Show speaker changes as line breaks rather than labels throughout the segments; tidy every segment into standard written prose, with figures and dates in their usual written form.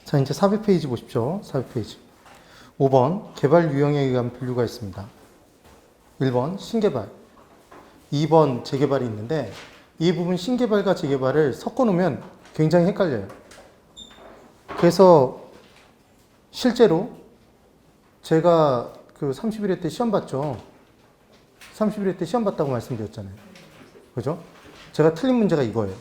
자, 이제 400페이지 보십시오. 400페이지. 5번, 개발 유형에 의한 분류가 있습니다. 1번, 신개발. 2번, 재개발이 있는데, 이 부분 신개발과 재개발을 섞어 놓으면 굉장히 헷갈려요. 그래서 실제로 제가 그 31회 때 시험 봤죠. 31회 때 시험 봤다고 말씀드렸잖아요. 그죠? 제가 틀린 문제가 이거예요.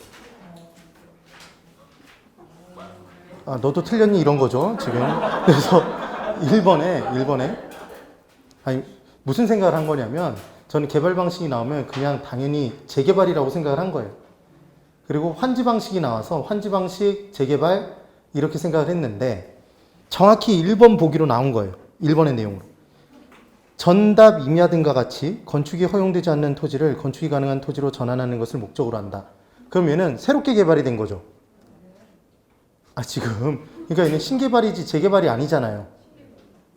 아, 너도 틀렸니? 이런 거죠, 지금. 그래서 1번에, 아니, 무슨 생각을 한 거냐면, 저는 개발 방식이 나오면 그냥 당연히 재개발이라고 생각을 한 거예요. 그리고 환지 방식이 나와서 환지 방식, 재개발, 이렇게 생각을 했는데, 정확히 1번 보기로 나온 거예요. 1번의 내용으로. 전답 임야 등과 같이 건축이 허용되지 않는 토지를 건축이 가능한 토지로 전환하는 것을 목적으로 한다. 그럼 얘는 새롭게 개발이 된 거죠. 아, 지금. 그러니까 얘는 신개발이지 재개발이 아니잖아요.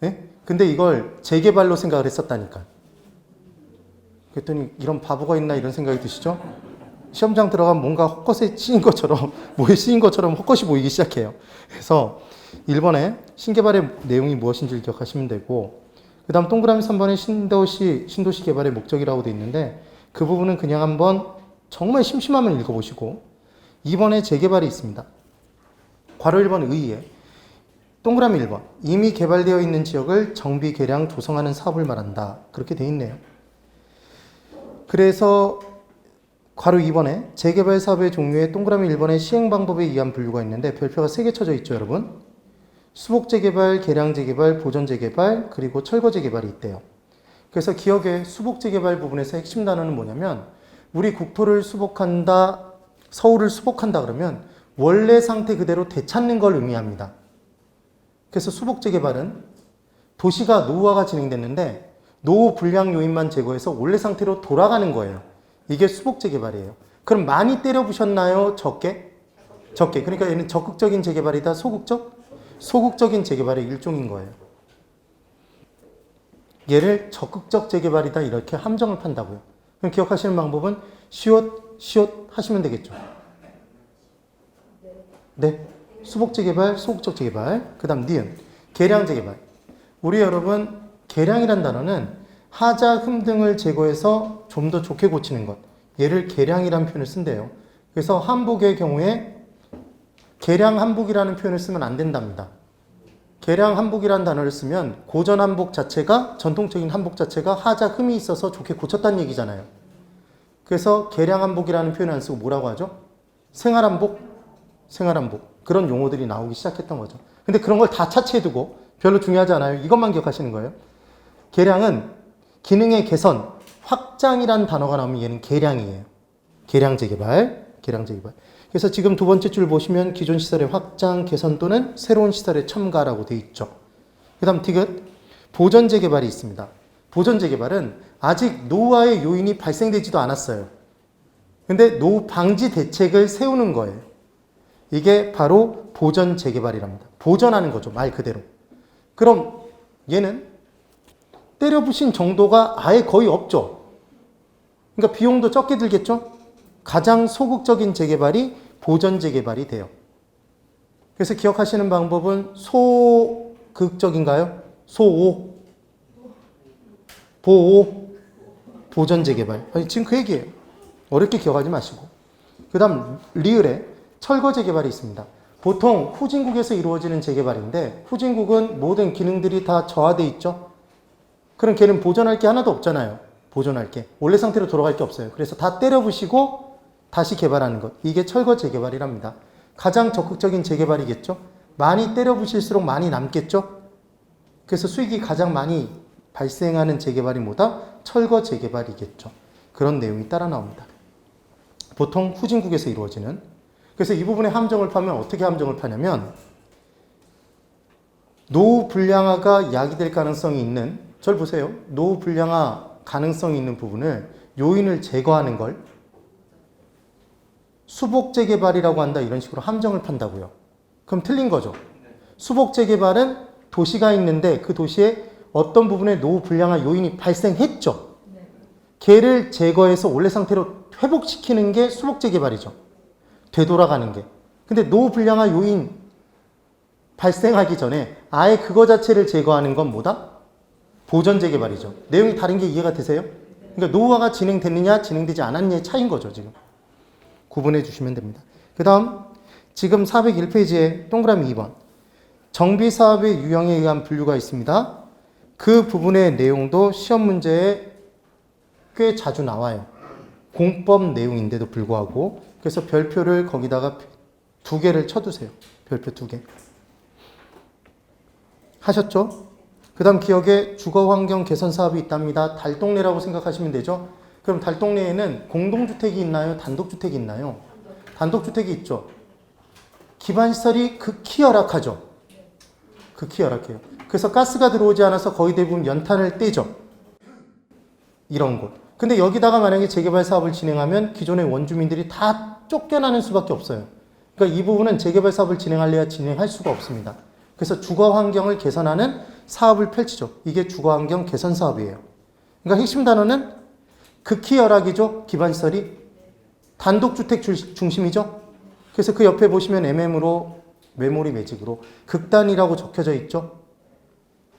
네? 근데 이걸 재개발로 생각을 했었다니까. 그랬더니 이런 바보가 있나 이런 생각이 드시죠? 시험장 들어가면 뭔가 헛것에 씌인 것처럼, 뭐에 씌인 것처럼 헛것이 보이기 시작해요. 그래서 1번에 신개발의 내용이 무엇인지를 기억하시면 되고, 그 다음 동그라미 3번에 신도시 개발의 목적이라고 되어 있는데, 그 부분은 그냥 한번 정말 심심하면 읽어보시고, 2번에 재개발이 있습니다. 괄호 1번 의의에 동그라미 1번 이미 개발되어 있는 지역을 정비, 개량, 조성하는 사업을 말한다. 그렇게 되어 있네요. 그래서 괄호 2번에 재개발 사업의 종류에 동그라미 1번에 시행 방법에 의한 분류가 있는데 별표가 3개 쳐져 있죠, 여러분. 수복 재개발, 개량 재개발, 보전 재개발, 그리고 철거 재개발이 있대요. 그래서 기억에 수복 재개발 부분에서 핵심 단어는 뭐냐면, 우리 국토를 수복한다, 서울을 수복한다 그러면 원래 상태 그대로 되찾는 걸 의미합니다. 그래서 수복 재개발은 도시가 노후화가 진행됐는데 노후 불량 요인만 제거해서 원래 상태로 돌아가는 거예요. 이게 수복 재개발이에요. 그럼 많이 때려 부셨나요? 적게? 적게. 그러니까 얘는 적극적인 재개발이다, 소극적? 소극적인 재개발의 일종인 거예요. 얘를 적극적 재개발이다 이렇게 함정을 판다고요. 그럼 기억하시는 방법은 시옷 하시면 되겠죠. 네. 수복 재개발, 소극적 재개발. 그 다음 니은. 개량 재개발. 우리 여러분, 개량이란 단어는 하자, 흠 등을 제거해서 좀 더 좋게 고치는 것. 얘를 개량이라는 표현을 쓴대요. 그래서 한복의 경우에 개량 한복이라는 표현을 쓰면 안 된답니다. 개량 한복이라는 단어를 쓰면 고전 한복 자체가, 전통적인 한복 자체가 하자, 흠이 있어서 좋게 고쳤다는 얘기잖아요. 그래서 개량 한복이라는 표현을 안 쓰고 뭐라고 하죠? 생활 한복? 생활 한복. 그런 용어들이 나오기 시작했던 거죠. 근데 그런 걸 다 차치해두고 별로 중요하지 않아요. 이것만 기억하시는 거예요. 개량은 기능의 개선, 확장이라는 단어가 나오면 얘는 개량이에요. 개량 재개발, 개량 재개발. 그래서 지금 두 번째 줄 보시면 기존 시설의 확장, 개선 또는 새로운 시설의 첨가라고 되어 있죠. 그 다음 디귿, 보전 재개발이 있습니다. 보전 재개발은 아직 노후화의 요인이 발생되지도 않았어요. 근데 노후 방지 대책을 세우는 거예요. 이게 바로 보전 재개발이랍니다. 보전하는 거죠, 말 그대로. 그럼 얘는 때려 부신 정도가 아예 거의 없죠. 그러니까 비용도 적게 들겠죠. 가장 소극적인 재개발이 보전 재개발이 돼요. 그래서 기억하시는 방법은 소극적인가요? 소오, 보오, 보전 재개발. 아니, 지금 그 얘기예요. 어렵게 기억하지 마시고. 그 다음 리을에 철거 재개발이 있습니다. 보통 후진국에서 이루어지는 재개발인데, 후진국은 모든 기능들이 다 저하돼 있죠. 그럼 걔는 보존할 게 하나도 없잖아요. 보존할 게. 원래 상태로 돌아갈 게 없어요. 그래서 다 때려 부시고 다시 개발하는 것. 이게 철거 재개발이랍니다. 가장 적극적인 재개발이겠죠. 많이 때려 부실수록 많이 남겠죠. 그래서 수익이 가장 많이 발생하는 재개발이 뭐다? 철거 재개발이겠죠. 그런 내용이 따라 나옵니다. 보통 후진국에서 이루어지는. 그래서 이 부분에 함정을 파면 어떻게 함정을 파냐면, 노후 불량화가 야기될 가능성이 있는, 절 보세요. 노후 불량화 가능성이 있는 부분을, 요인을 제거하는 걸 수복 재개발이라고 한다, 이런 식으로 함정을 판다고요. 그럼 틀린 거죠. 수복 재개발은 도시가 있는데 그 도시에 어떤 부분에 노후 불량화 요인이 발생했죠. 걔를 제거해서 원래 상태로 회복시키는 게 수복 재개발이죠. 되돌아가는 게. 근데 노후 불량화 요인 발생하기 전에 아예 그거 자체를 제거하는 건 뭐다? 보전 재개발이죠. 내용이 다른 게 이해가 되세요? 그러니까 노후화가 진행됐느냐 진행되지 않았느냐의 차이인 거죠. 지금 구분해 주시면 됩니다. 그 다음 지금 401페이지에 동그라미 2번 정비사업의 유형에 의한 분류가 있습니다. 그 부분의 내용도 시험 문제에 꽤 자주 나와요. 공법 내용인데도 불구하고 그래서 별표를 거기다가 2개를 쳐두세요. 별표 2개. 하셨죠? 그 다음 기억에 주거환경 개선 사업이 있답니다. 달동네라고 생각하시면 되죠? 그럼 달동네에는 공동주택이 있나요? 단독주택이 있나요? 단독주택이 있죠. 기반시설이 극히 열악하죠. 극히 열악해요. 그래서 가스가 들어오지 않아서 거의 대부분 연탄을 떼죠. 이런 곳. 근데 여기다가 만약에 재개발 사업을 진행하면 기존의 원주민들이 다 쫓겨나는 수밖에 없어요. 그러니까 이 부분은 재개발 사업을 진행할래야 진행할 수가 없습니다. 그래서 주거 환경을 개선하는 사업을 펼치죠. 이게 주거 환경 개선 사업이에요. 그러니까 핵심 단어는 극히 열악이죠. 기반시설이. 단독주택 중심이죠. 그래서 그 옆에 보시면 MM으로 메모리 매직으로 극단이라고 적혀져 있죠.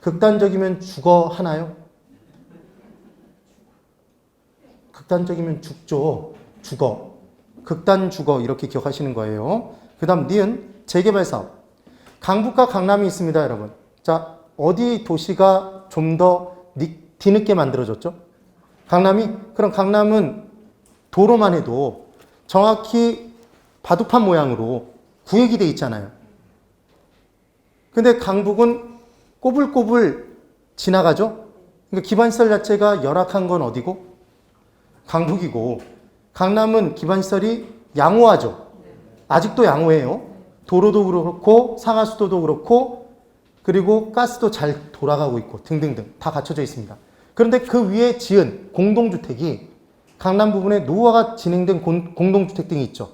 극단적이면 주거 하나요? 극단적이면 죽죠. 주거. 극단 주거 이렇게 기억하시는 거예요. 그 다음 니은 재개발 사업. 강북과 강남이 있습니다, 여러분. 자, 어디 도시가 좀 더 뒤늦게 만들어졌죠? 강남이? 그럼 강남은 도로만 해도 정확히 바둑판 모양으로 구획이 돼 있잖아요. 근데 강북은 꼬불꼬불 지나가죠? 그러니까 기반시설 자체가 열악한 건 어디고? 강북이고, 강남은 기반시설이 양호하죠? 아직도 양호해요. 도로도 그렇고, 상하수도도 그렇고, 그리고 가스도 잘 돌아가고 있고, 등등등 다 갖춰져 있습니다. 그런데 그 위에 지은 공동주택이 강남 부분에 노후화가 진행된 공동주택 등이 있죠.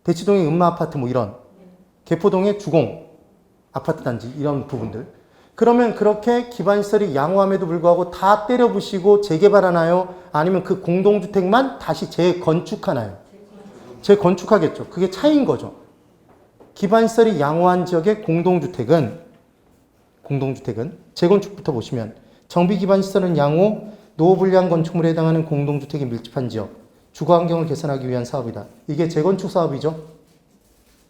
대치동의 음마아파트 뭐 이런, 개포동의 주공 아파트 단지 이런 부분들. 그러면 그렇게 기반시설이 양호함에도 불구하고 다 때려 부시고 재개발하나요? 아니면 그 공동주택만 다시 재건축하나요? 재건축하겠죠. 그게 차이인 거죠. 기반시설이 양호한 지역의 공동주택은 재건축부터 보시면 정비기반시설은 양호, 노후불량 건축물에 해당하는 공동주택이 밀집한 지역, 주거환경을 개선하기 위한 사업이다. 이게 재건축 사업이죠.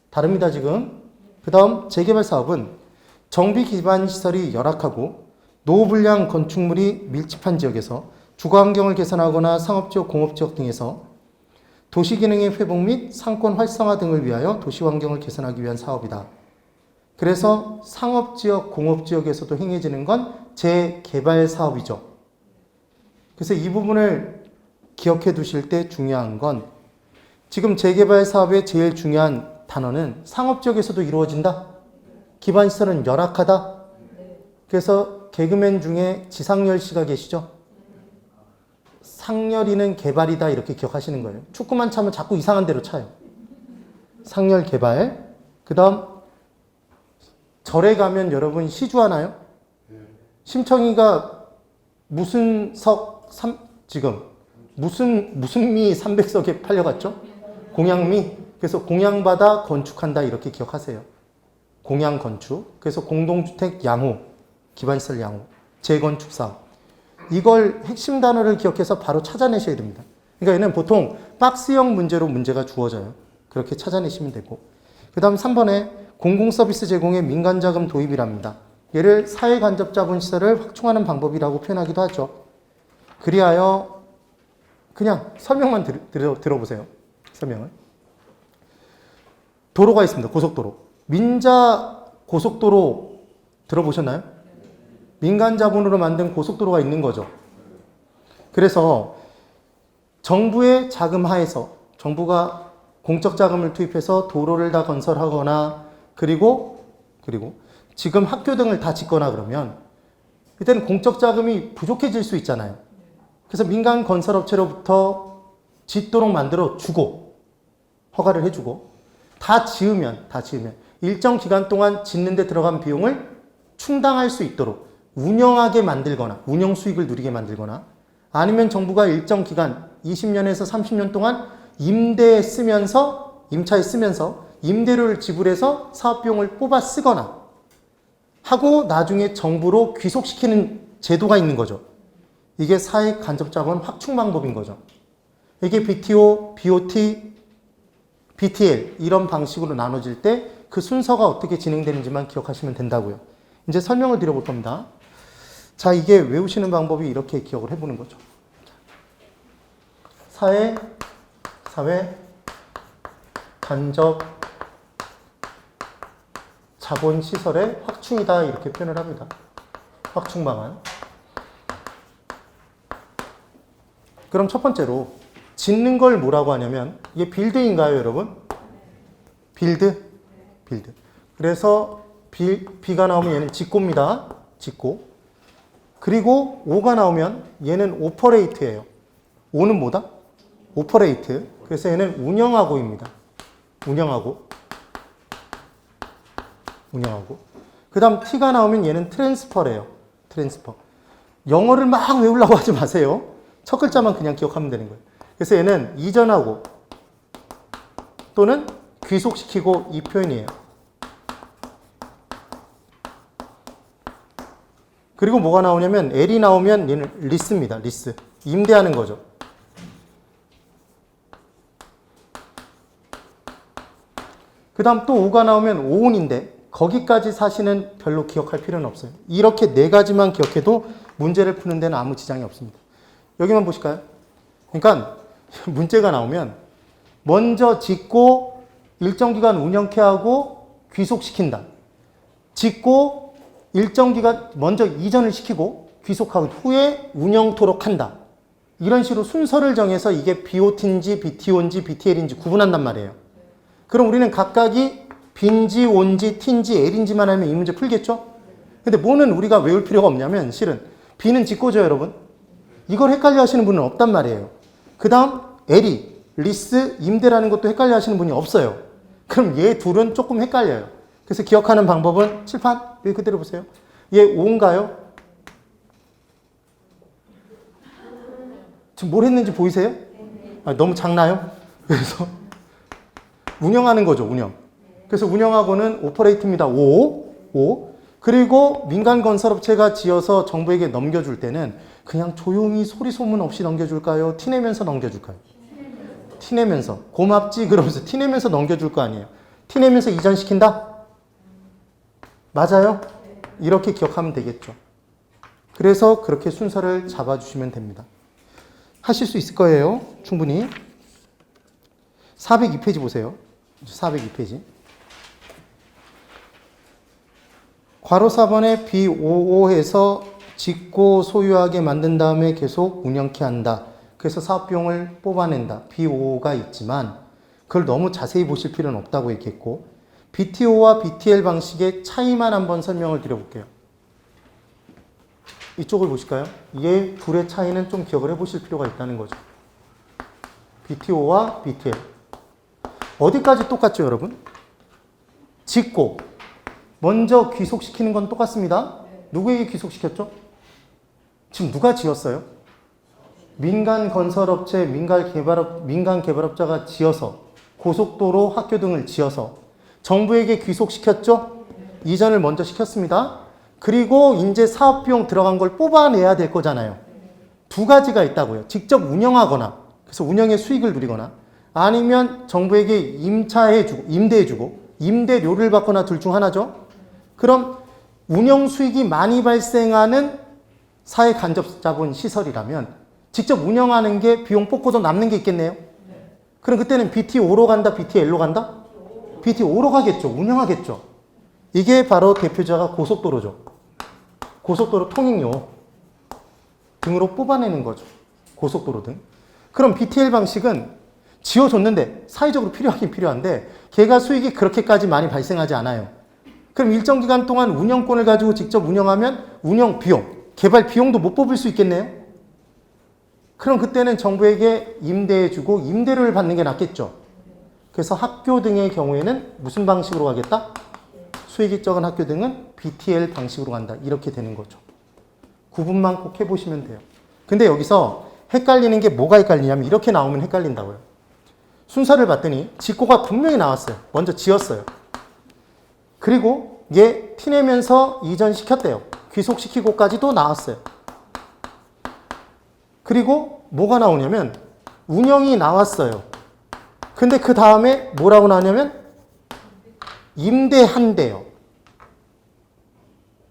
다릅니다 지금. 그 다음 재개발 사업은 정비기반시설이 열악하고 노후불량 건축물이 밀집한 지역에서 주거환경을 개선하거나 상업지역, 공업지역 등에서 도시기능의 회복 및 상권 활성화 등을 위하여 도시환경을 개선하기 위한 사업이다. 그래서 상업지역, 공업지역에서도 행해지는 건 재개발 사업이죠. 그래서 이 부분을 기억해 두실 때 중요한 건 지금 재개발 사업의 제일 중요한 단어는 상업지역에서도 이루어진다. 기반시설은 열악하다. 그래서 개그맨 중에 지상렬 씨가 계시죠? 상렬이는 개발이다 이렇게 기억하시는 거예요. 축구만 차면 자꾸 이상한 데로 차요. 상렬 개발. 그 다음 절에 가면 여러분 시주하나요? 심청이가 무슨 지금 무슨 미 300석에 팔려갔죠? 공양미. 그래서 공양받아 건축한다 이렇게 기억하세요. 공양 건축. 그래서 공동주택 양호, 기반시설 양호, 재건축 사업. 이걸 핵심 단어를 기억해서 바로 찾아내셔야 됩니다. 그러니까 얘는 보통 박스형 문제로 문제가 주어져요. 그렇게 찾아내시면 되고. 그 다음 3번에 공공서비스 제공의 민간자금 도입이랍니다. 얘를 사회간접자본시설을 확충하는 방법이라고 표현하기도 하죠. 그리하여 그냥 설명만 들어보세요. 설명을. 도로가 있습니다. 고속도로. 민자 고속도로 들어보셨나요? 민간 자본으로 만든 고속도로가 있는 거죠. 그래서 정부의 자금 하에서 정부가 공적 자금을 투입해서 도로를 다 건설하거나 그리고 지금 학교 등을 다 짓거나 그러면 이때는 공적 자금이 부족해질 수 있잖아요. 그래서 민간 건설업체로부터 짓도록 만들어 주고 허가를 해주고 다 지으면 일정 기간 동안 짓는 데 들어간 비용을 충당할 수 있도록 운영하게 만들거나 운영 수익을 누리게 만들거나 아니면 정부가 일정 기간 20년에서 30년 동안 임차에 쓰면서 임대료를 지불해서 사업비용을 뽑아 쓰거나 하고 나중에 정부로 귀속시키는 제도가 있는 거죠. 이게 사익간접자본 확충 방법인 거죠. 이게 BTO, BOT, BTL 이런 방식으로 나눠질 때 그 순서가 어떻게 진행되는지만 기억하시면 된다고요. 이제 설명을 드려볼 겁니다. 자, 이게 외우시는 방법이 이렇게 기억을 해보는 거죠. 사회, 간접 자본시설의 확충이다 이렇게 표현을 합니다. 확충 방안. 그럼 첫 번째로 짓는 걸 뭐라고 하냐면 이게 빌드인가요, 여러분? 빌드. 그래서 B가 나오면 얘는 짓고입니다. 짓고. 그리고 O가 나오면 얘는 오퍼레이트예요. O는 뭐다? 오퍼레이트. 그래서 얘는 운영하고입니다. 운영하고. 그 다음 T가 나오면 얘는 트랜스퍼래요. 트랜스퍼. 영어를 막 외우려고 하지 마세요. 첫 글자만 그냥 기억하면 되는 거예요. 그래서 얘는 이전하고 또는 귀속시키고 이 표현이에요. 그리고 뭐가 나오냐면 L이 나오면 얘는 리스입니다. 리스. 임대하는 거죠. 그 다음 또 O가 나오면 오온인데 거기까지 사실은 별로 기억할 필요는 없어요. 이렇게 네 가지만 기억해도 문제를 푸는 데는 아무 지장이 없습니다. 여기만 보실까요? 그러니까 문제가 나오면 먼저 짓고 일정 기간 운영케 하고 귀속시킨다. 짓고 일정 기간 먼저 이전을 시키고 귀속한 후에 운영토록 한다. 이런 식으로 순서를 정해서 이게 BOT인지 BTO인지 BTL인지 구분한단 말이에요. 그럼 우리는 각각이 B인지 O인지 T인지 L인지만 하면 이 문제 풀겠죠? 근데 뭐는 우리가 외울 필요가 없냐면 실은 B는 짓고죠, 여러분. 이걸 헷갈려 하시는 분은 없단 말이에요. 그 다음 L이 리스, 임대라는 것도 헷갈려 하시는 분이 없어요. 그럼 얘 둘은 조금 헷갈려요. 그래서 기억하는 방법은 칠판 여기 그대로 보세요. 얘 O인가요? 지금 뭘 했는지 보이세요? 아, 너무 작나요? 그래서 운영하는 거죠, 운영. 그래서 운영하고는 오퍼레이트입니다. O. 그리고 민간건설업체가 지어서 정부에게 넘겨줄 때는 그냥 조용히 소리 소문 없이 넘겨줄까요? 티내면서 넘겨줄까요? 티내면서. 고맙지? 그러면서 티내면서 넘겨줄 거 아니에요. 티내면서 이전시킨다? 맞아요? 이렇게 기억하면 되겠죠. 그래서 그렇게 순서를 잡아주시면 됩니다. 하실 수 있을 거예요. 충분히. 402페이지 보세요. 402페이지. 괄호 4번에 B55해서 짓고 소유하게 만든 다음에 계속 운영케 한다. 그래서 사업비용을 뽑아낸다. B55가 있지만 그걸 너무 자세히 보실 필요는 없다고 얘기했고 BTO와 BTL 방식의 차이만 한번 설명을 드려볼게요. 이쪽을 보실까요? 얘 둘의 차이는 좀 기억을 해보실 필요가 있다는 거죠. BTO와 BTL. 어디까지 똑같죠, 여러분? 짓고 먼저 귀속시키는 건 똑같습니다. 누구에게 귀속시켰죠? 지금 누가 지었어요? 민간 건설업체, 민간 개발업자가 지어서 고속도로, 학교 등을 지어서 정부에게 귀속시켰죠? 이전을 먼저 시켰습니다. 그리고 이제 사업비용 들어간 걸 뽑아내야 될 거잖아요. 두 가지가 있다고요. 직접 운영하거나, 그래서 운영의 수익을 누리거나, 아니면 정부에게 임대해주고, 임대료를 받거나 둘 중 하나죠. 그럼 운영 수익이 많이 발생하는 사회 간접 자본 시설이라면 직접 운영하는 게 비용 뽑고도 남는 게 있겠네요. 그럼 그때는 BT5로 간다, BTL로 간다? BT5로 가겠죠. 운영하겠죠. 이게 바로 대표자가 고속도로죠. 고속도로 통행료 등으로 뽑아내는 거죠. 고속도로 등. 그럼 BTL 방식은 지어줬는데 사회적으로 필요하긴 필요한데 걔가 수익이 그렇게까지 많이 발생하지 않아요. 그럼 일정 기간 동안 운영권을 가지고 직접 운영하면 운영 비용, 개발 비용도 못 뽑을 수 있겠네요. 그럼 그때는 정부에게 임대해주고 임대료를 받는 게 낫겠죠. 그래서 학교 등의 경우에는 무슨 방식으로 가겠다? 수익이 적은 학교 등은 BTL 방식으로 간다. 이렇게 되는 거죠. 구분만 꼭 해보시면 돼요. 근데 여기서 헷갈리는 게 뭐가 헷갈리냐면 이렇게 나오면 헷갈린다고요. 순서를 봤더니 짓고가 분명히 나왔어요. 먼저 지었어요. 그리고 얘 티내면서 이전시켰대요. 귀속시키고까지도 나왔어요. 그리고 뭐가 나오냐면 운영이 나왔어요. 근데 그 다음에 뭐라고 나오냐면 임대한대요.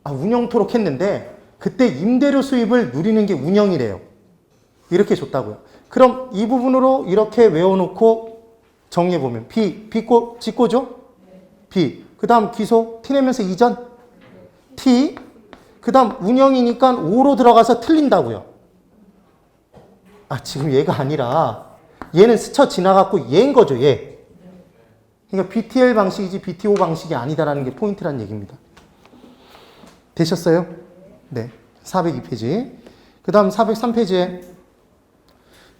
운영토록 했는데 그때 임대료 수입을 누리는 게 운영이래요. 이렇게 줬다고요. 그럼 이 부분으로 이렇게 외워놓고 정리해보면 짓고죠? B. 그 다음 귀속, 티내면서 이전, T. 그 다음 운영이니까 O로 들어가서 틀린다고요. 지금 얘가 아니라 얘는 스쳐 지나갔고 얘인 거죠, 얘. 그러니까 BTL 방식이지 BTO 방식이 아니다라는 게 포인트란 얘기입니다. 되셨어요? 네. 402페이지. 그 다음 403페이지에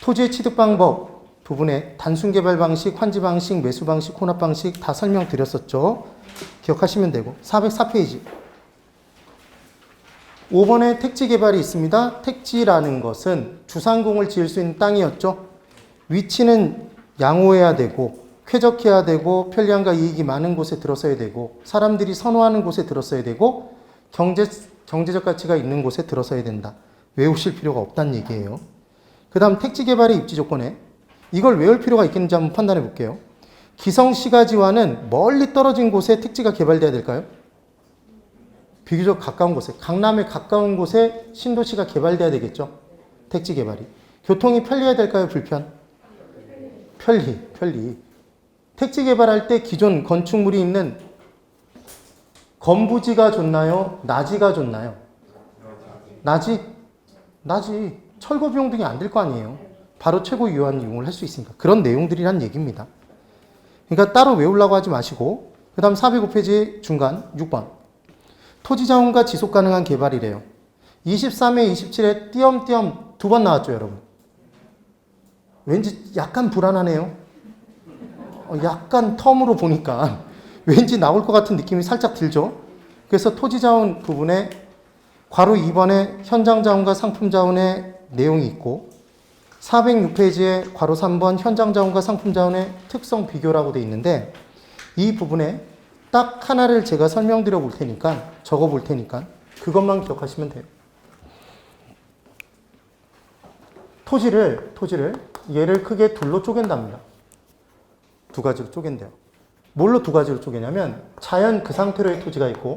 토지의 취득 방법 부분에 단순 개발 방식, 환지 방식, 매수 방식, 혼합 방식 다 설명드렸었죠. 기억하시면 되고. 404페이지. 5번에 택지 개발이 있습니다. 택지라는 것은 주상공을 지을 수 있는 땅이었죠. 위치는 양호해야 되고 쾌적해야 되고 편리함과 이익이 많은 곳에 들어서야 되고 사람들이 선호하는 곳에 들어서야 되고 경제적 가치가 있는 곳에 들어서야 된다. 외우실 필요가 없다는 얘기예요. 그 다음 택지 개발의 입지 조건에 이걸 외울 필요가 있겠는지 한번 판단해 볼게요. 기성시가지와는 멀리 떨어진 곳에 택지가 개발돼야 될까요? 비교적 가까운 곳에, 강남에 가까운 곳에 신도시가 개발돼야 되겠죠. 택지 개발이. 교통이 편리해야 될까요? 불편? 편리. 택지 개발할 때 기존 건축물이 있는 건부지가 좋나요? 나지가 좋나요? 나지. 철거 비용 등이 안 들 거 아니에요. 바로 최고 유효한 이용을 할 수 있으니까. 그런 내용들이란 얘기입니다. 그러니까 따로 외우려고 하지 마시고 그 다음 405페이지 중간 6번 토지자원과 지속 가능한 개발이래요. 23회, 27회 띄엄띄엄 2번 나왔죠, 여러분. 왠지 약간 불안하네요. 약간 텀으로 보니까 왠지 나올 것 같은 느낌이 살짝 들죠. 그래서 토지자원 부분에 괄호 2번에 현장자원과 상품자원의 내용이 있고 406페이지에 괄호 3번 현장자원과 상품자원의 특성 비교라고 되어 있는데 이 부분에 딱 하나를 제가 설명드려 볼 테니까 적어 볼 테니까 그것만 기억하시면 돼요. 토지를 얘를 크게 둘로 쪼갠답니다. 두 가지로 쪼갠대요. 뭘로 두 가지로 쪼개냐면 자연 그 상태로의 토지가 있고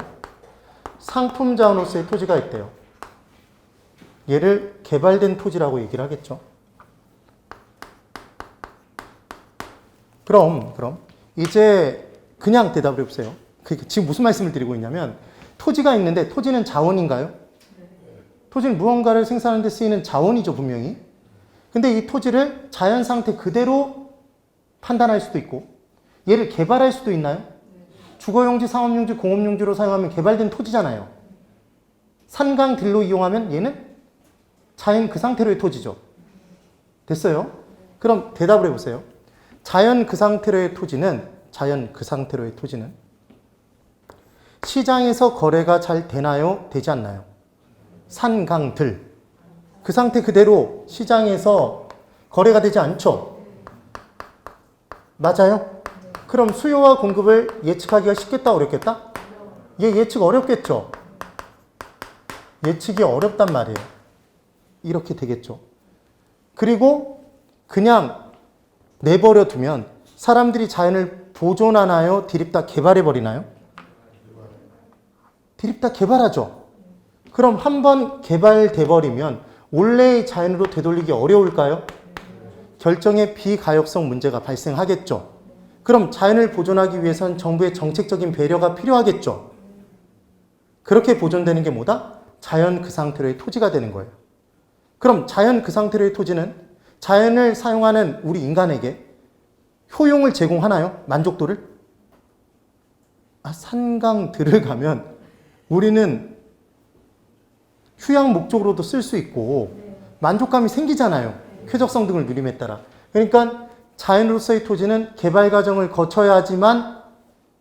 상품 자원으로서의 토지가 있대요. 얘를 개발된 토지라고 얘기를 하겠죠. 그럼 이제 그냥 대답을 해보세요. 지금 무슨 말씀을 드리고 있냐면 토지가 있는데 토지는 자원인가요? 토지는 무언가를 생산하는 데 쓰이는 자원이죠, 분명히. 근데 이 토지를 자연 상태 그대로 판단할 수도 있고 얘를 개발할 수도 있나요? 주거용지, 상업용지, 공업용지로 사용하면 개발된 토지잖아요. 산강들로 이용하면 얘는 자연 그 상태로의 토지죠. 됐어요? 그럼 대답을 해보세요. 자연 그 상태로의 토지는 시장에서 거래가 잘 되나요? 되지 않나요? 산강들. 그 상태 그대로 시장에서 거래가 되지 않죠? 맞아요? 그럼 수요와 공급을 예측하기가 쉽겠다, 어렵겠다? 예측 어렵겠죠? 예측이 어렵단 말이에요. 이렇게 되겠죠. 그리고 그냥 내버려 두면 사람들이 자연을 보존하나요? 디립다 개발해버리나요? 디립다 개발하죠. 그럼 한번 개발돼버리면 원래의 자연으로 되돌리기 어려울까요? 결정의 비가역성 문제가 발생하겠죠. 그럼 자연을 보존하기 위해선 정부의 정책적인 배려가 필요하겠죠. 그렇게 보존되는 게 뭐다? 자연 그 상태로의 토지가 되는 거예요. 그럼 자연 그 상태로의 토지는 자연을 사용하는 우리 인간에게 효용을 제공하나요? 만족도를? 산강들을 가면 우리는 휴양 목적으로도 쓸 수 있고 만족감이 생기잖아요. 쾌적성 등을 누림에 따라. 그러니까 자연으로서의 토지는 개발 과정을 거쳐야지만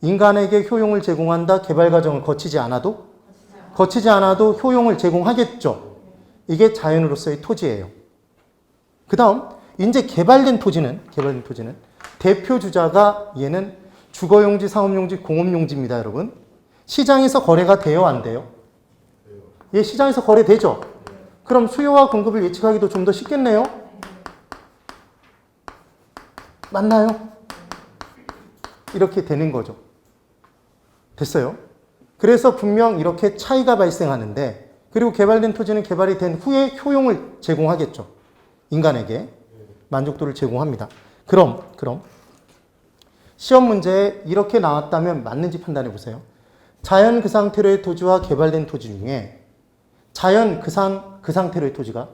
인간에게 효용을 제공한다. 개발 과정을 거치지 않아도 효용을 제공하겠죠. 이게 자연으로서의 토지예요. 그 다음 이제 개발된 토지는 대표 주자가 얘는 주거용지, 상업용지, 공업용지입니다, 여러분. 시장에서 거래가 돼요, 안 돼요? 예, 시장에서 거래되죠? 그럼 수요와 공급을 예측하기도 좀 더 쉽겠네요? 맞나요? 이렇게 되는 거죠. 됐어요? 그래서 분명 이렇게 차이가 발생하는데, 그리고 개발된 토지는 개발이 된 후에 효용을 제공하겠죠. 인간에게 만족도를 제공합니다. 그럼 시험 문제에 이렇게 나왔다면 맞는지 판단해 보세요. 자연 그 상태로의 토지와 개발된 토지 중에 자연 그 상태로의 토지가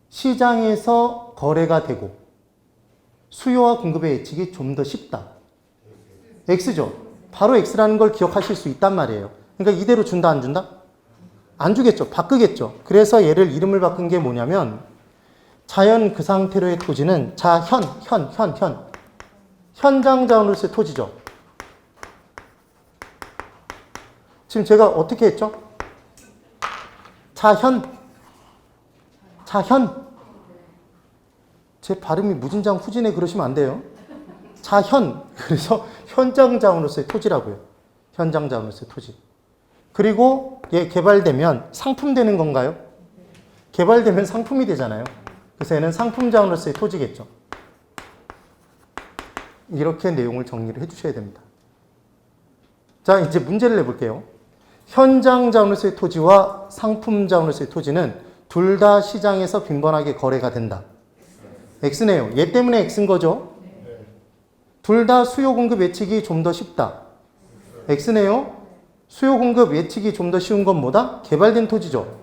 시장에서 거래가 되고 수요와 공급의 예측이 좀 더 쉽다. X죠. 바로 X라는 걸 기억하실 수 있단 말이에요. 그러니까 이대로 준다 안 준다? 안 주겠죠. 바꾸겠죠. 그래서 얘를 이름을 바꾼 게 뭐냐면 자연 그 상태로의 토지는 현장 자원으로서의 토지죠. 지금 제가 어떻게 했죠? 자현. 제 발음이 무진장 후진해 그러시면 안 돼요. 자현. 그래서 현장 자원으로서의 토지라고요. 현장 자원으로서의 토지. 그리고 얘 개발되면 상품 되는 건가요? 개발되면 상품이 되잖아요. 그래서 얘는 상품 자원으로서의 토지겠죠. 이렇게 내용을 정리를 해주셔야 됩니다. 자, 이제 문제를 내볼게요. 현장 자원으로서의 토지와 상품 자원으로서의 토지는 둘 다 시장에서 빈번하게 거래가 된다. X네요. 얘 때문에 X인 거죠. 둘 다 수요 공급 예측이 좀 더 쉽다. X네요. 수요 공급 예측이 좀 더 쉬운 건 뭐다? 개발된 토지죠.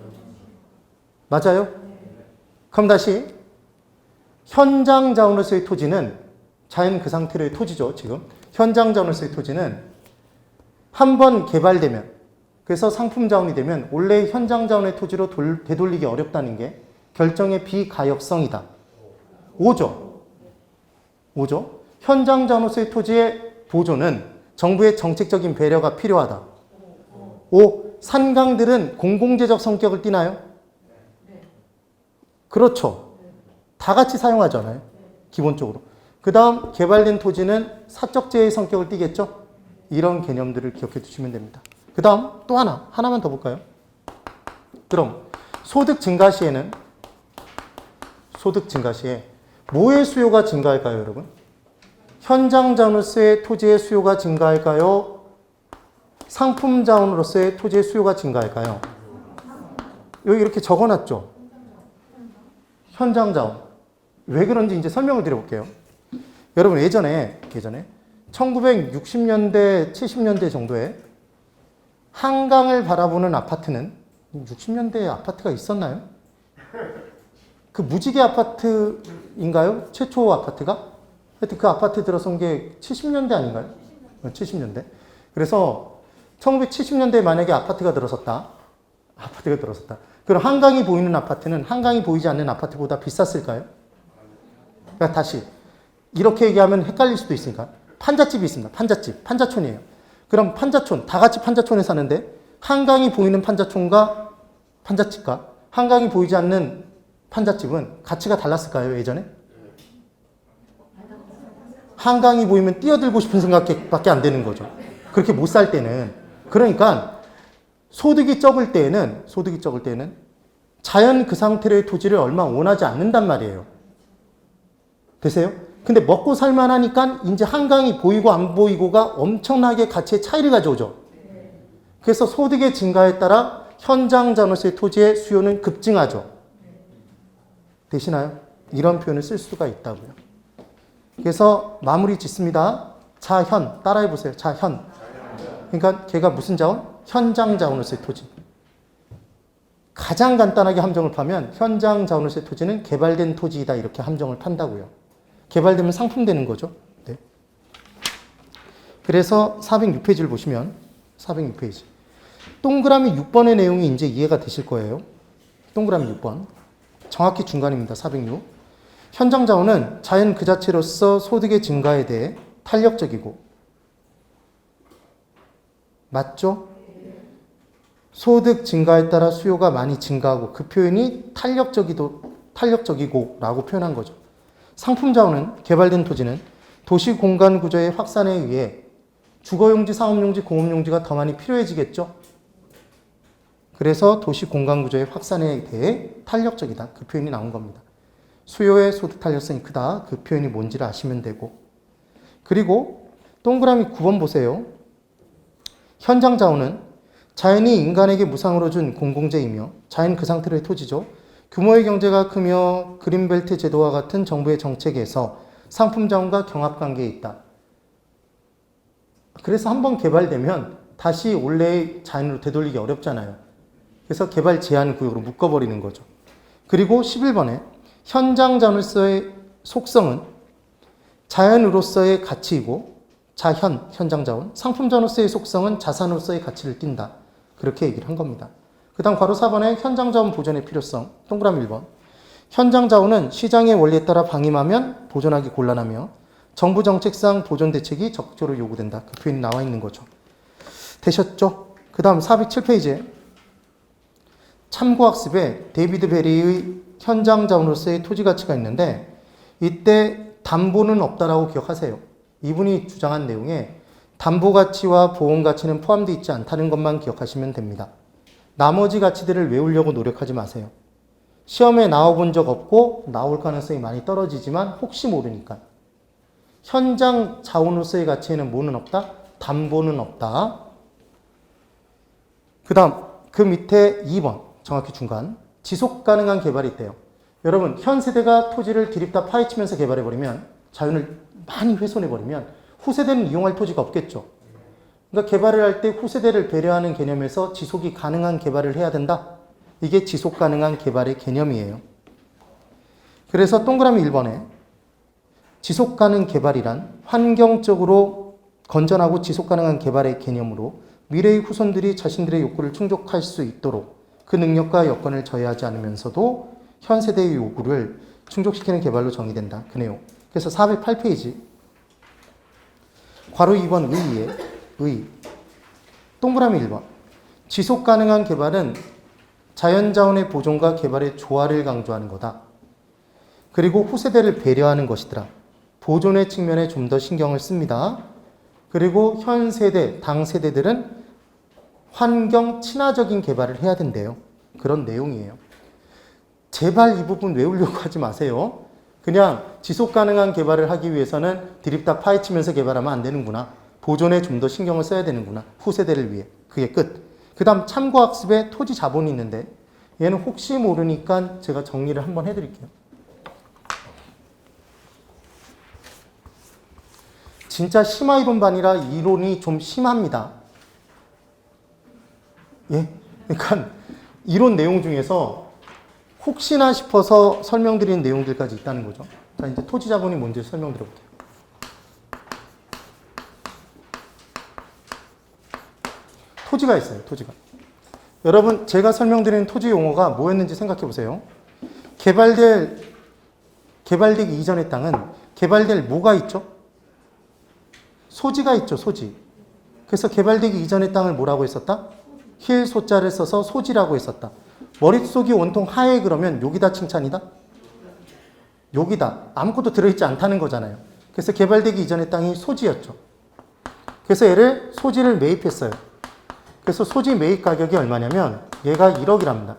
맞아요? 그럼 다시 현장 자원으로서의 토지는 자연 그 상태로의 토지죠. 지금 현장 자원으로서의 토지는 한번 개발되면, 그래서 상품 자원이 되면 원래 현장 자원의 토지로 되돌리기 어렵다는 게 결정의 비가역성이다. 5죠. 현장 자원으로서의 토지의 보존은 정부의 정책적인 배려가 필요하다. 5. 산강들은 공공재적 성격을 띠나요? 그렇죠. 다 같이 사용하잖아요. 기본적으로. 그 다음 개발된 토지는 사적재의 성격을 띠겠죠? 이런 개념들을 기억해 두시면 됩니다. 그 다음 또 하나만 더 볼까요? 그럼 소득 증가 시에 뭐의 수요가 증가할까요, 여러분? 현장 자원으로서의 토지의 수요가 증가할까요? 상품 자원으로서의 토지의 수요가 증가할까요? 여기 이렇게 적어놨죠? 현장 자원. 왜 그런지 이제 설명을 드려볼게요. 여러분 예전에 1960년대, 70년대 정도에 한강을 바라보는 아파트는 60년대에 아파트가 있었나요? 그 무지개 아파트인가요? 최초 아파트가? 하여튼 그 아파트 들어선 게 70년대 아닌가요? 70년대. 그래서 1970년대에 만약에 아파트가 들어섰다. 그럼 한강이 보이는 아파트는 한강이 보이지 않는 아파트보다 비쌌을까요? 그러니까 다시 이렇게 얘기하면 헷갈릴 수도 있으니까 판잣집이 있습니다. 판자촌이에요. 그럼 판자촌, 다 같이 판자촌에 사는데 한강이 보이는 판자촌과 판잣집과 한강이 보이지 않는 판잣집은 가치가 달랐을까요, 예전에? 한강이 보이면 뛰어들고 싶은 생각밖에 안 되는 거죠. 그렇게 못 살 때는. 그러니까 소득이 적을 때에는 자연 그 상태로의 토지를 얼마 원하지 않는단 말이에요. 되세요? 근데 먹고 살만하니까 이제 한강이 보이고 안 보이고가 엄청나게 가치의 차이를 가져오죠. 그래서 소득의 증가에 따라 현장 자원으로서의 토지의 수요는 급증하죠. 되시나요? 이런 표현을 쓸 수가 있다고요. 그래서 마무리 짓습니다. 자현, 따라해보세요. 자현. 그러니까 걔가 무슨 자원? 현장 자원으로서의 토지. 가장 간단하게 함정을 파면 현장 자원으로서의 토지는 개발된 토지이다, 이렇게 함정을 판다고요. 개발되면 상품 되는 거죠. 네. 그래서 406페이지를 보시면 406페이지. 동그라미 6번의 내용이 이제 이해가 되실 거예요. 동그라미 6번. 정확히 중간입니다. 406. 현장 자원은 자연 그 자체로서 소득의 증가에 대해 탄력적이고, 맞죠? 소득 증가에 따라 수요가 많이 증가하고, 그 표현이 탄력적이고 라고 표현한 거죠. 상품 자원은, 개발된 토지는 도시 공간 구조의 확산에 의해 주거용지, 상업용지, 공업용지가 더 많이 필요해지겠죠. 그래서 도시 공간 구조의 확산에 대해 탄력적이다. 그 표현이 나온 겁니다. 수요의 소득 탄력성이 크다. 그 표현이 뭔지를 아시면 되고. 그리고 동그라미 9번 보세요. 현장 자원은 자연이 인간에게 무상으로 준 공공재이며 자연 그 상태로의 토지죠. 규모의 경제가 크며 그린벨트 제도와 같은 정부의 정책에서 상품 자원과 경합관계에 있다. 그래서 한번 개발되면 다시 원래의 자연으로 되돌리기 어렵잖아요. 그래서 개발 제한 구역으로 묶어버리는 거죠. 그리고 11번에 현장 자원으로서의 속성은 자연으로서의 가치이고 현장 자원, 상품 자원으로서의 속성은 자산으로서의 가치를 띈다. 그렇게 얘기를 한 겁니다. 그 다음 괄호 4번에 현장 자원 보존의 필요성, 동그라미 1번. 현장 자원은 시장의 원리에 따라 방임하면 보존하기 곤란하며 정부 정책상 보존 대책이 적극적으로 요구된다. 그 표현이 나와 있는 거죠. 되셨죠? 그 다음 407페이지에 참고학습에 데이비드 베리의 현장 자원으로서의 토지 가치가 있는데 이때 담보는 없다라고 기억하세요. 이분이 주장한 내용에 담보 가치와 보험 가치는 포함되어 있지 않다는 것만 기억하시면 됩니다. 나머지 가치들을 외우려고 노력하지 마세요. 시험에 나와본 적 없고 나올 가능성이 많이 떨어지지만 혹시 모르니까. 현장 자원으로서의 가치에는 뭐는 없다? 담보는 없다. 그 다음 그 밑에 2번 정확히 중간 지속 가능한 개발이 있대요. 여러분 현 세대가 토지를 디립다 파헤치면서 개발해버리면 자연을 많이 훼손해버리면 후세대는 이용할 토지가 없겠죠. 그러니까 개발을 할 때 후세대를 배려하는 개념에서 지속이 가능한 개발을 해야 된다. 이게 지속 가능한 개발의 개념이에요. 그래서 동그라미 1번에 지속 가능 개발이란 환경적으로 건전하고 지속 가능한 개발의 개념으로 미래의 후손들이 자신들의 욕구를 충족할 수 있도록 그 능력과 여건을 저해하지 않으면서도 현 세대의 요구를 충족시키는 개발로 정의된다. 그 내용. 그래서 408페이지 괄호 2번 의 동그라미 1번 지속 가능한 개발은 자연자원의 보존과 개발의 조화를 강조하는 거다. 그리고 후세대를 배려하는 것이더라. 보존의 측면에 좀 더 신경을 씁니다. 그리고 현 세대, 당 세대들은 환경 친화적인 개발을 해야 된대요. 그런 내용이에요. 제발 이 부분 외우려고 하지 마세요. 그냥 지속 가능한 개발을 하기 위해서는 디립다 파헤치면서 개발하면 안 되는구나. 보존에 좀 더 신경을 써야 되는구나. 후세대를 위해. 그게 끝. 그 다음 참고학습에 토지 자본이 있는데 얘는 혹시 모르니까 제가 정리를 한번 해드릴게요. 진짜 심화 이론반이라 이론이 좀 심합니다. 예? 그러니까 이론 내용 중에서 혹시나 싶어서 설명드리는 내용들까지 있다는 거죠. 자, 이제 토지 자본이 뭔지 설명드려볼게요. 토지가 있어요, 토지가. 여러분, 제가 설명드리는 토지 용어가 뭐였는지 생각해 보세요. 개발되기 이전의 땅은 개발될 뭐가 있죠? 소지가 있죠, 소지. 그래서 개발되기 이전의 땅을 뭐라고 했었다? 힐 소자를 써서 소지라고 했었다. 머릿속이 온통 하얘 그러면 여기다 칭찬이다? 여기다. 아무것도 들어있지 않다는 거잖아요. 그래서 개발되기 이전의 땅이 소지였죠. 그래서 얘를 소지를 매입했어요. 그래서 소지 매입 가격이 얼마냐면 얘가 1억이랍니다.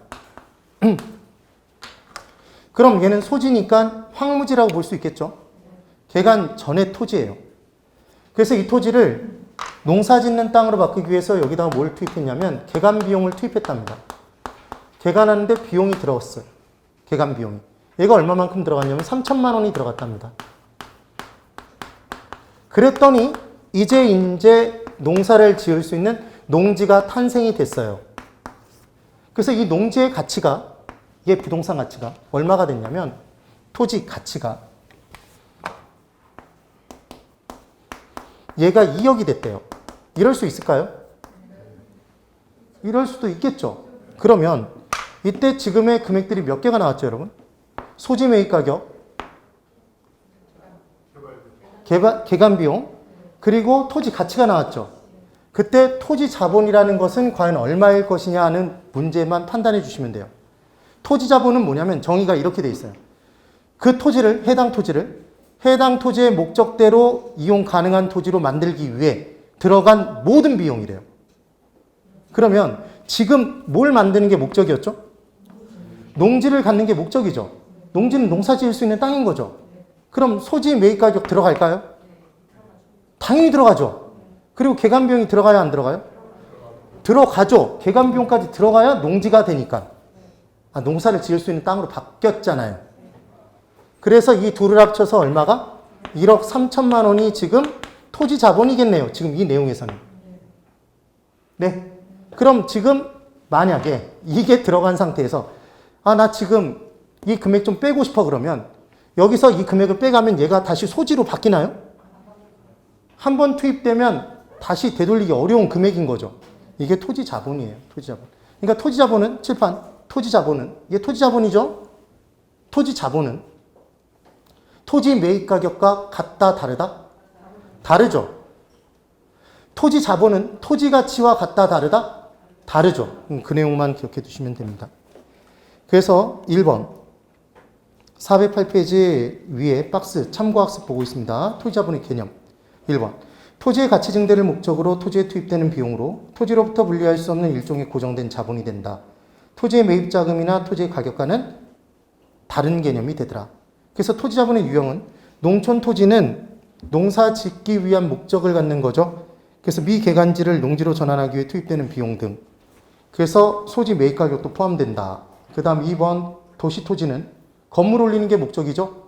그럼 얘는 소지니까 황무지라고 볼 수 있겠죠. 개간 전의 토지예요. 그래서 이 토지를 농사 짓는 땅으로 바꾸기 위해서 여기다가 뭘 투입했냐면 개간 비용을 투입했답니다. 개간하는데 비용이 들어갔어요. 개간 비용이. 얘가 얼마만큼 들어갔냐면 3천만 원이 들어갔답니다. 그랬더니 이제 농사를 지을 수 있는 농지가 탄생이 됐어요. 그래서 이 농지의 가치가, 얘 부동산 가치가 얼마가 됐냐면 토지 가치가 얘가 2억이 됐대요. 이럴 수 있을까요? 이럴 수도 있겠죠. 그러면 이때 지금의 금액들이 몇 개가 나왔죠, 여러분? 소지 매입 가격, 개간 비용, 그리고 토지 가치가 나왔죠. 그때 토지 자본이라는 것은 과연 얼마일 것이냐 하는 문제만 판단해 주시면 돼요. 토지 자본은 뭐냐면 정의가 이렇게 돼 있어요. 그 토지를, 해당 토지를 해당 토지의 목적대로 이용 가능한 토지로 만들기 위해 들어간 모든 비용이래요. 그러면 지금 뭘 만드는 게 목적이었죠? 농지를 갖는 게 목적이죠. 농지는 농사 지을 수 있는 땅인 거죠. 그럼 소지 매입 가격 들어갈까요? 당연히 들어가죠. 그리고 개간 비용이 들어가야 안 들어가요? 들어가죠. 개간 비용까지 들어가야 농지가 되니까. 농사를 지을 수 있는 땅으로 바뀌었잖아요. 그래서 이 둘을 합쳐서 얼마가? 1억 3천만 원이 지금 토지 자본이겠네요. 지금 이 내용에서는. 네. 그럼 지금 만약에 이게 들어간 상태에서 나 지금 이 금액 좀 빼고 싶어 그러면 여기서 이 금액을 빼가면 얘가 다시 소지로 바뀌나요? 한번 투입되면 다시 되돌리기 어려운 금액인 거죠. 이게 토지 자본이에요. 토지 자본. 그러니까 토지 자본은 칠판, 토지 자본은 이게 토지 자본이죠. 토지 자본은 토지 매입 가격과 같다 다르다? 다르죠. 토지 자본은 토지 가치와 같다 다르다? 다르죠. 그 내용만 기억해 두시면 됩니다. 그래서 1번 408페이지 위에 박스 참고학습 보고 있습니다. 토지 자본의 개념. 1번 토지의 가치 증대를 목적으로 토지에 투입되는 비용으로 토지로부터 분리할 수 없는 일종의 고정된 자본이 된다. 토지의 매입 자금이나 토지의 가격과는 다른 개념이 되더라. 그래서 토지 자본의 유형은 농촌 토지는 농사 짓기 위한 목적을 갖는 거죠. 그래서 미개간지를 농지로 전환하기 위해 투입되는 비용 등. 그래서 소지 매입 가격도 포함된다. 그 다음 2번 도시 토지는 건물 올리는 게 목적이죠.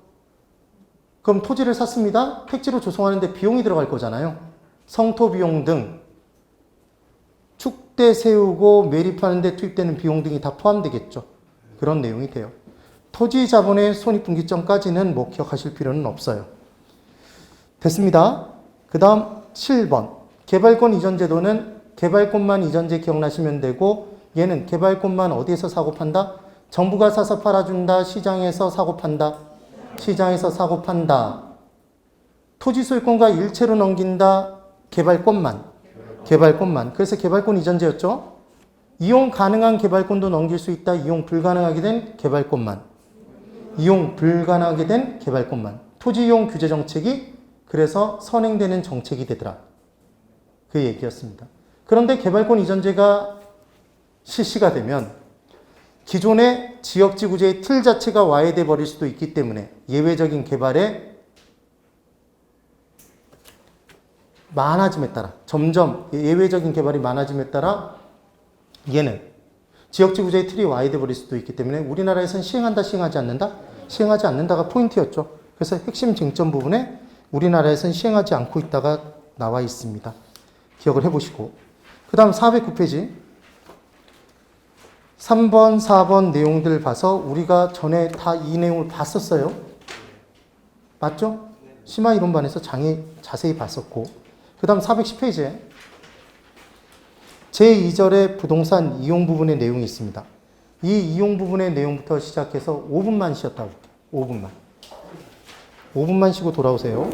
그럼 토지를 샀습니다. 택지로 조성하는데 비용이 들어갈 거잖아요. 성토 비용 등 축대 세우고 매립하는 데 투입되는 비용 등이 다 포함되겠죠. 그런 내용이 돼요. 토지 자본의 손익분기점까지는 뭐 기억하실 필요는 없어요. 됐습니다. 그 다음 7번 개발권 이전 제도는 개발권만 이전제 기억나시면 되고 얘는 개발권만 어디에서 사고 판다? 정부가 사서 팔아준다. 시장에서 사고 판다. 시장에서 사고 판다. 토지 소유권과 일체로 넘긴다. 개발권만. 개발권만. 그래서 개발권 이전제였죠. 이용 가능한 개발권도 넘길 수 있다. 이용 불가능하게 된 개발권만. 이용 불가능하게 된 개발권만. 토지 이용 규제 정책이 그래서 선행되는 정책이 되더라. 그 얘기였습니다. 그런데 개발권 이전제가 실시가 되면 기존의 지역지구제의 틀 자체가 와해돼 버릴 수도 있기 때문에 예외적인 개발에 많아짐에 따라 점점 예외적인 개발이 많아짐에 따라 얘는 지역지구제의 틀이 와해돼 버릴 수도 있기 때문에 우리나라에서는 시행한다, 시행하지 않는다? 시행하지 않는다가 포인트였죠. 그래서 핵심 쟁점 부분에 우리나라에서는 시행하지 않고 있다가 나와 있습니다. 기억을 해보시고 그 다음 409페이지 3번, 4번 내용들 봐서 우리가 전에 다 이 내용을 봤었어요. 맞죠? 심화 이론반에서 자세히 봤었고 그 다음 410페이지에 제2절의 부동산 이용 부분의 내용이 있습니다. 이 이용 부분의 내용부터 시작해서 5분만 쉬었다 볼게요. 5분만. 5분만 쉬고 돌아오세요.